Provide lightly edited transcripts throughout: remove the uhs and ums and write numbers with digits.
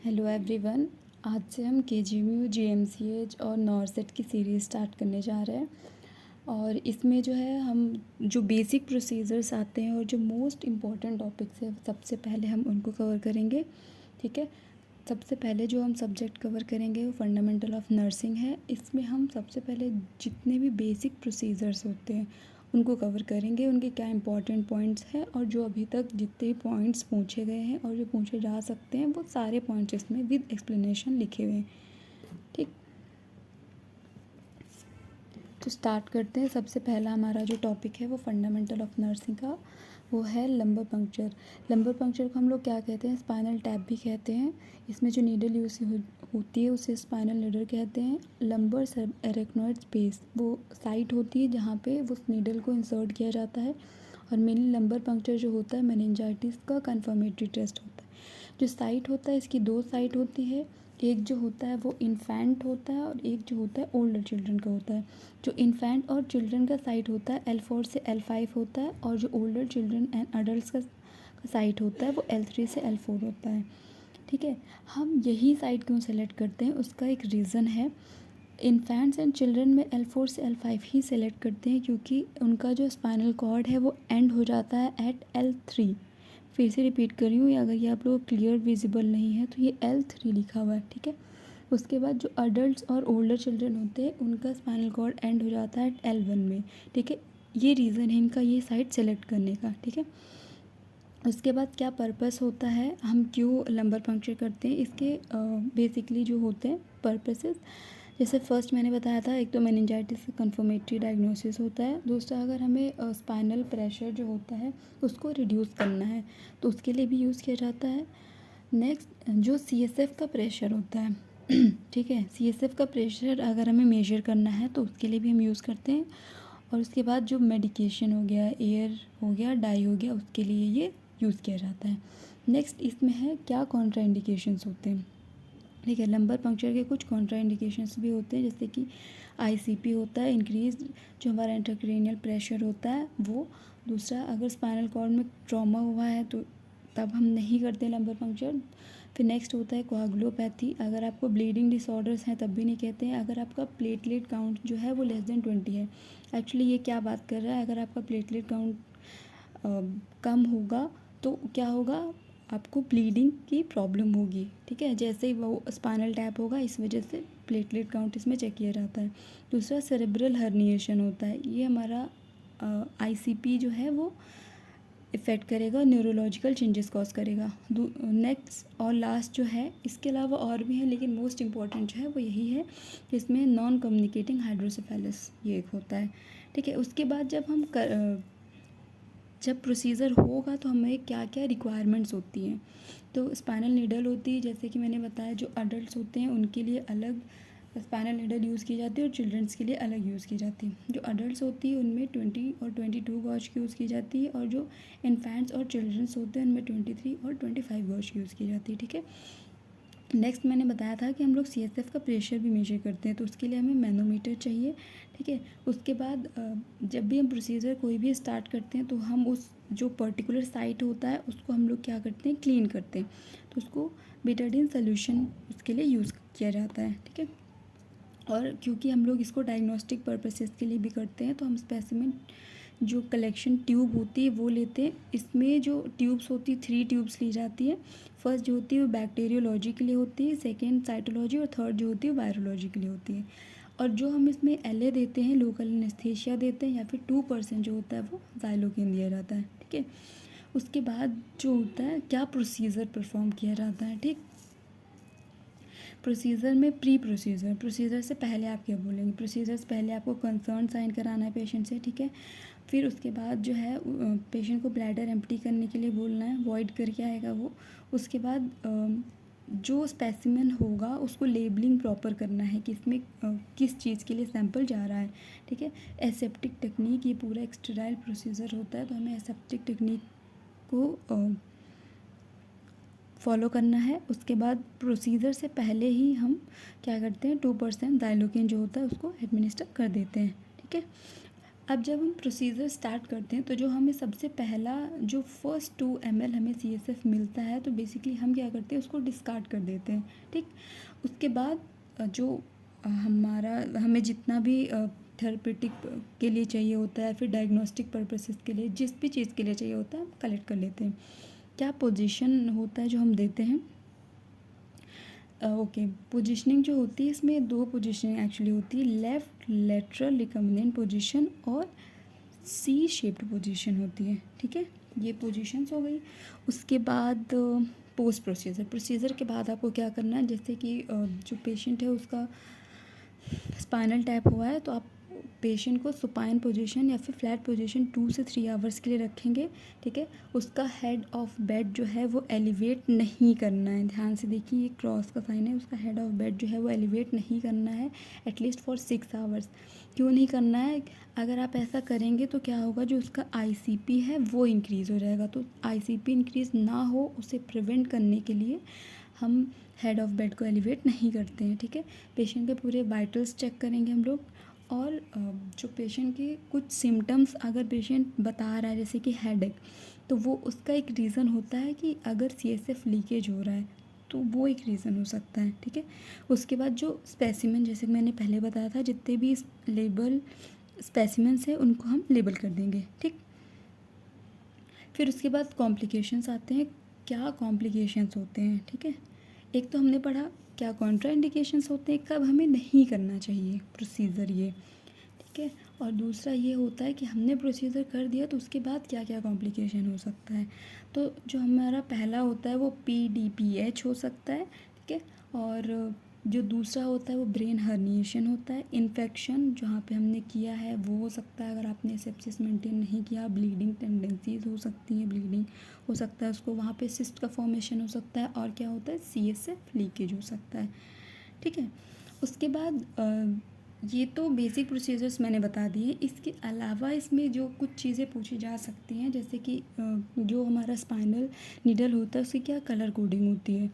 Hello everyone. आज से हम केजीएमयू, जीएमसीएच और नॉरसेट की सीरीज़ स्टार्ट करने जा रहे हैं। और इसमें जो है हम जो बेसिक प्रोसीजर्स आते हैं और जो मोस्ट इम्पॉर्टेंट टॉपिक्स है सबसे पहले हम उनको कवर करेंगे। ठीक है। सबसे पहले जो हम सब्जेक्ट कवर करेंगे वो फंडामेंटल ऑफ नर्सिंग है। इसमें हम सबसे पहले जितने भी बेसिक प्रोसीजर्स होते हैं उनको कवर करेंगे, उनके क्या इंपॉर्टेंट पॉइंट्स हैं और जो अभी तक जितने पॉइंट्स पूछे गए हैं और जो पूछे जा सकते हैं वो सारे पॉइंट्स इसमें विद एक्सप्लेनेशन लिखे हुए हैं। ठीक, तो स्टार्ट करते हैं। सबसे पहला हमारा जो टॉपिक है वो फंडामेंटल ऑफ नर्सिंग का वो है लंबर पंक्चर। लंबर पंक्चर को हम लोग क्या कहते हैं? स्पाइनल टैप भी कहते हैं। इसमें जो नीडल यूज होती है उसे स्पाइनल नीडल कहते हैं। लंबर सब एरेक्नॉइड स्पेस वो साइट होती है जहाँ पे उस नीडल को इंसर्ट किया जाता है। और मेनली लंबर पंक्चर जो होता है मेनिंजाइटिस का कन्फर्मेटरी टेस्ट होता है। जो साइट होता है इसकी दो साइट होती है। एक जो होता है वो इन्फेंट होता है और एक जो होता है ओल्डर चिल्ड्रन का होता है। जो इन्फेंट और चिल्ड्रन का साइट होता है L4 से L5 होता है और जो ओल्डर चिल्ड्रन एंड अडल्ट का साइट होता है वो L3 से L4 होता है। ठीक है। हम यही साइट क्यों सेलेक्ट करते हैं उसका एक रीज़न है। इन्फेंट्स एंड चिल्ड्रन में L4 से L5 ही सेलेक्ट करते हैं क्योंकि उनका जो स्पाइनल कॉर्ड है वो एंड हो जाता है एट L3। फिर से रिपीट कर रही हूँ, अगर ये आप लोग क्लियर विजिबल नहीं है तो ये L3 लिखा हुआ है। ठीक है। उसके बाद जो अडल्ट्स और ओल्डर चिल्ड्रन होते हैं उनका स्पाइनल कॉर्ड एंड हो जाता है L1 में। ठीक है। ये रीज़न है इनका ये साइट सेलेक्ट करने का। ठीक है। उसके बाद क्या पर्पस होता है, हम क्यों लंबर पंक्चर करते हैं, इसके बेसिकली जो होते हैं पर्पसेस, जैसे फर्स्ट मैंने बताया था, एक तो मेनिंजाइटिस का कन्फर्मेटरी डायग्नोसिस होता है। दूसरा अगर हमें स्पाइनल प्रेशर जो होता है उसको रिड्यूस करना है तो उसके लिए भी यूज़ किया जाता है। नेक्स्ट जो CSF का प्रेशर होता है ठीक है, CSF का प्रेशर अगर हमें मेजर करना है तो उसके लिए भी हम यूज़ करते हैं। और उसके बाद जो मेडिकेशन हो गया, एयर हो गया, डाई हो गया, उसके लिए ये यूज़ किया जाता है। नेक्स्ट इसमें है क्या कॉन्ट्राइंडिकेशंस होते हैं। ठीक है। लंबर पंक्चर के कुछ कॉन्ट्राइंडिकेशंस भी होते हैं जैसे कि ICP होता है, इंक्रीज जो हमारा इंट्राक्रैनियल प्रेशर होता है वो। दूसरा अगर स्पाइनल कॉर्ड में ट्रॉमा हुआ है तो तब हम नहीं करते लंबर पंक्चर। फिर नेक्स्ट होता है कोआगुलोपैथी, अगर आपको ब्लीडिंग डिसऑर्डर्स हैं तब भी नहीं कहते हैं। अगर आपका प्लेटलेट काउंट जो है वो <20 है, एक्चुअली ये क्या बात कर रहा है, अगर आपका प्लेटलेट काउंट कम होगा तो क्या होगा, आपको ब्लीडिंग की प्रॉब्लम होगी। ठीक है। जैसे ही वो स्पाइनल टैप होगा इस वजह से प्लेटलेट काउंट इसमें चेक किया जाता है। दूसरा सेरेब्रल हर्निएशन होता है, ये हमारा ICP जो है वो इफ़ेक्ट करेगा, न्यूरोलॉजिकल चेंजेस कॉज करेगा। नेक्स्ट और लास्ट जो है, इसके अलावा और भी है लेकिन मोस्ट इम्पॉर्टेंट जो है वो यही है कि इसमें नॉन कम्युनिकेटिंग हाइड्रोसेफेलस ये एक होता है। ठीक है। उसके बाद जब प्रोसीजर होगा तो हमें क्या क्या रिक्वायरमेंट्स होती हैं। तो स्पाइनल नीडल होती है, जैसे कि मैंने बताया जो अडल्ट्स होते हैं उनके लिए अलग स्पाइनल नीडल यूज़ की जाती है और चिल्ड्रंस के लिए अलग यूज़ की जाती है। जो अडल्ट्स होती है उनमें 20 और 22 गॉज की यूज़ की जाती है और जो इन्फेंट्स और चिल्ड्रंस होते हैं उनमें 23 और 25 गॉज की यूज़ की जाती है। ठीक है। नेक्स्ट मैंने बताया था कि हम लोग CSF का प्रेशर भी मेजर करते हैं तो उसके लिए हमें मैनोमीटर चाहिए। ठीक है। उसके बाद जब भी हम प्रोसीजर कोई भी स्टार्ट करते हैं तो हम उस जो पर्टिकुलर साइट होता है उसको हम लोग क्या करते हैं, क्लीन करते हैं। तो उसको बेटाडीन सोल्यूशन उसके लिए यूज़ किया जाता है। ठीक है। और क्योंकि हम लोग इसको डायग्नोस्टिक पर्पसेस के लिए भी करते हैं तो हम स्पेसिमेन जो कलेक्शन ट्यूब होती है वो लेते हैं। इसमें जो ट्यूब्स होती है 3 ट्यूब्स ली जाती है। फर्स्ट जो होती है वो बैक्टीरियोलॉजी के लिए होती है, सेकेंड साइटोलॉजी और थर्ड जो होती है वायरोलॉजी के लिए होती है। और जो हम इसमें LA देते हैं, लोकल एनेस्थीसिया देते हैं, या फिर 2% जो होता है वो ज़ाइलोकेन दिया जाता है। ठीक है। उसके बाद जो होता है क्या प्रोसीजर परफॉर्म किया जाता है। ठीक, प्रोसीजर में प्रोसीजर से पहले आप क्या बोलेंगे, प्रोसीजर से पहले आपको कंसर्न साइन कराना है पेशेंट से। ठीक है। फिर उसके बाद जो है पेशेंट को ब्लैडर एम्प्टी करने के लिए बोलना है, वॉइड करके आएगा वो। उसके बाद जो स्पेसिमेन होगा उसको लेबलिंग प्रॉपर करना है कि इसमें किस चीज़ के लिए सैंपल जा रहा है। ठीक है। एसेप्टिक टेक्निक, ये पूरा एक स्टेराइल प्रोसीजर होता है तो हमें एसेप्टिक टेक्निक को फॉलो करना है। उसके बाद प्रोसीजर से पहले ही हम क्या करते हैं, 2% ज़ाइलोकेन जो होता है उसको एडमिनिस्टर कर देते हैं। ठीक है। अब जब हम प्रोसीजर स्टार्ट करते हैं तो जो हमें सबसे पहला जो फर्स्ट 2 ml हमें CSF मिलता है, तो बेसिकली हम क्या करते हैं, उसको डिस्कार्ड कर देते हैं, ठीक। उसके बाद जो हमारा हमें जितना भी थेरेपेटिक के लिए चाहिए होता है, फिर डायग्नोस्टिक पर्पसेस के लिए, जिस भी चीज़ के लिए चाहिए होता है, हम कलेक्ट कर लेते हैं। क्या पोजीशन होता है जो हम देते हैं, ओके। पोजीशनिंग जो होती है, इसमें 2 पोजीशनिंग एक्चुअली होती है, लेफ़्ट लेटरल रिकम्बिनेंट पोजीशन और सी शेप्ड पोजीशन होती है, ठीक है। ये पोजीशंस हो गई। उसके बाद पोस्ट प्रोसीजर के बाद आपको क्या करना है, जैसे कि जो पेशेंट है उसका स्पाइनल टैप हुआ है, तो आप पेशेंट को सुपाइन पोजीशन या फिर फ्लैट पोजीशन 2 से 3 आवर्स के लिए रखेंगे, ठीक है। उसका हेड ऑफ बेड जो है वो एलिवेट नहीं करना है, ध्यान से देखिए, ये क्रॉस का साइन है, उसका हेड ऑफ बेड जो है वो एलिवेट नहीं करना है एटलीस्ट फॉर 6 आवर्स। क्यों नहीं करना है? अगर आप ऐसा करेंगे तो क्या होगा, जो उसका ICP है वो इंक्रीज़ हो जाएगा। तो ICP इंक्रीज़ ना हो, उसे प्रिवेंट करने के लिए हम हेड ऑफ बेड को एलिवेट नहीं करते हैं, ठीक है। पेशेंट के पूरे वाइटल्स चेक करेंगे हम लोग, और जो पेशेंट के कुछ सिम्टम्स अगर पेशेंट बता रहा है, जैसे कि हेडेक, तो वो उसका एक रीज़न होता है कि अगर CSF लीकेज हो रहा है, तो वो एक रीज़न हो सकता है, ठीक है। उसके बाद जो स्पेसिमेन, जैसे मैंने पहले बताया था, जितने भी लेबल स्पेसिमेंस हैं उनको हम लेबल कर देंगे, ठीक। फिर उसके बाद कॉम्प्लिकेशंस आते हैं, क्या कॉम्प्लिकेशंस होते हैं, ठीक है। एक तो हमने पढ़ा क्या कॉन्ट्रा इंडिकेशंस होते हैं, कब हमें नहीं करना चाहिए प्रोसीजर, ये ठीक है। और दूसरा ये होता है कि हमने प्रोसीजर कर दिया तो उसके बाद क्या क्या कॉम्प्लिकेशन हो सकता है। तो जो हमारा पहला होता है वो PDPH हो सकता है, ठीक है। और जो दूसरा होता है वो ब्रेन हर्निएशन होता है, इन्फेक्शन जहाँ पे हमने किया है वो हो सकता है, अगर आपने सेप्सिस मेंटेन नहीं किया, ब्लीडिंग टेंडेंसीज हो सकती हैं, ब्लीडिंग हो सकता है उसको, वहाँ पे सिस्ट का फॉर्मेशन हो सकता है, और क्या होता है, CSF लीकेज हो सकता है, ठीक है। उसके बाद ये तो बेसिक प्रोसीजर्स मैंने बता दिए। इसके अलावा इसमें जो कुछ चीज़ें पूछी जा सकती हैं, जैसे कि जो हमारा स्पाइनल नीडल होता है उसकी क्या कलर कोडिंग होती है।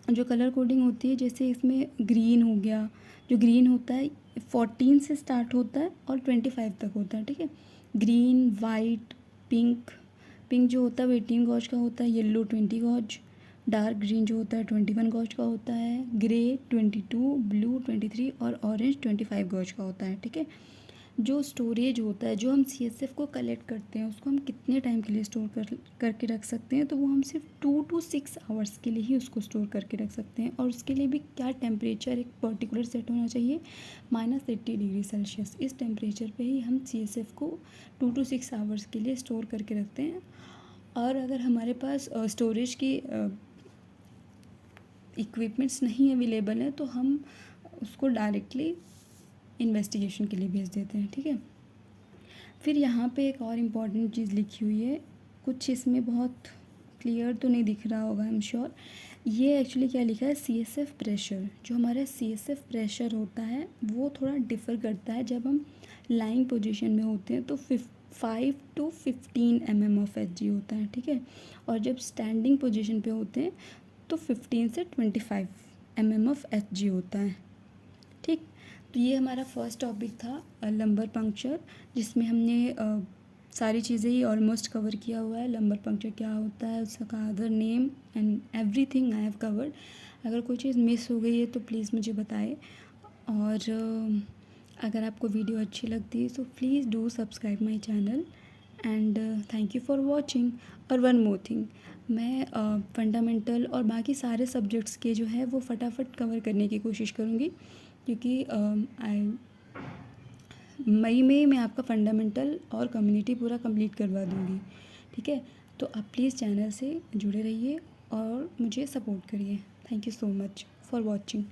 जो कलर कोडिंग होती है, जैसे इसमें ग्रीन हो गया, जो ग्रीन होता है 14 से स्टार्ट होता है और 25 तक होता है, ठीक है। ग्रीन, वाइट, पिंक, पिंक जो होता है वो 18 गॉज का होता है, येलो 20 गॉज, डार्क ग्रीन जो होता है 21 गॉज का होता है, ग्रे 22, ब्लू 23 और ऑरेंज 25 गॉज का होता है, ठीक है। जो स्टोरेज होता है, जो हम CSF को कलेक्ट करते हैं उसको हम कितने टाइम के लिए स्टोर करके रख सकते हैं, तो वो हम सिर्फ 2 to 6 आवर्स के लिए ही उसको स्टोर करके रख सकते हैं। और उसके लिए भी क्या टेम्परेचर एक पर्टिकुलर सेट होना चाहिए, -80 डिग्री सेल्सियस। इस टेम्परेचर पे ही हम CSF को 2 to 6 आवर्स के लिए स्टोर करके रखते हैं। और अगर हमारे पास स्टोरेज की इक्विपमेंट्स नहीं अवेलेबल हैं तो हम उसको डायरेक्टली इन्वेस्टिगेशन के लिए भेज देते हैं, ठीक है। फिर यहाँ पे एक और इम्पॉर्टेंट चीज़ लिखी हुई है, कुछ इसमें बहुत क्लियर तो नहीं दिख रहा होगा, आई एम श्योर। ये एक्चुअली क्या लिखा है, CSF प्रेशर। जो हमारा CSF प्रेशर होता है वो थोड़ा डिफ़र करता है, जब हम लाइंग पोजीशन में होते हैं तो 5 to 15 mm ऑफ Hg होता है, ठीक है। और जब स्टैंडिंग पोजीशन पे होते हैं तो 15 से 25 mm ऑफ Hg होता है, ठीक। तो ये हमारा फर्स्ट टॉपिक था लंबर पंक्चर, जिसमें हमने सारी चीज़ें ही ऑलमोस्ट कवर किया हुआ है। लंबर पंक्चर क्या होता है, उसका other name and everything I have covered. अगर कोई चीज़ मिस हो गई है तो प्लीज़ मुझे बताएं, और अगर आपको वीडियो अच्छी लगती है तो please do subscribe my channel, and thank you for watching. और वन मोर थिंग, मैं फंडामेंटल और बाकी सारे सब्जेक्ट्स के जो है वो फटाफट कवर करने की कोशिश करूँगी, क्योंकि मई में मैं आपका फंडामेंटल और कम्युनिटी पूरा कंप्लीट करवा दूँगी, ठीक है। तो आप प्लीज़ चैनल से जुड़े रहिए और मुझे सपोर्ट करिए। Thank you so much for watching.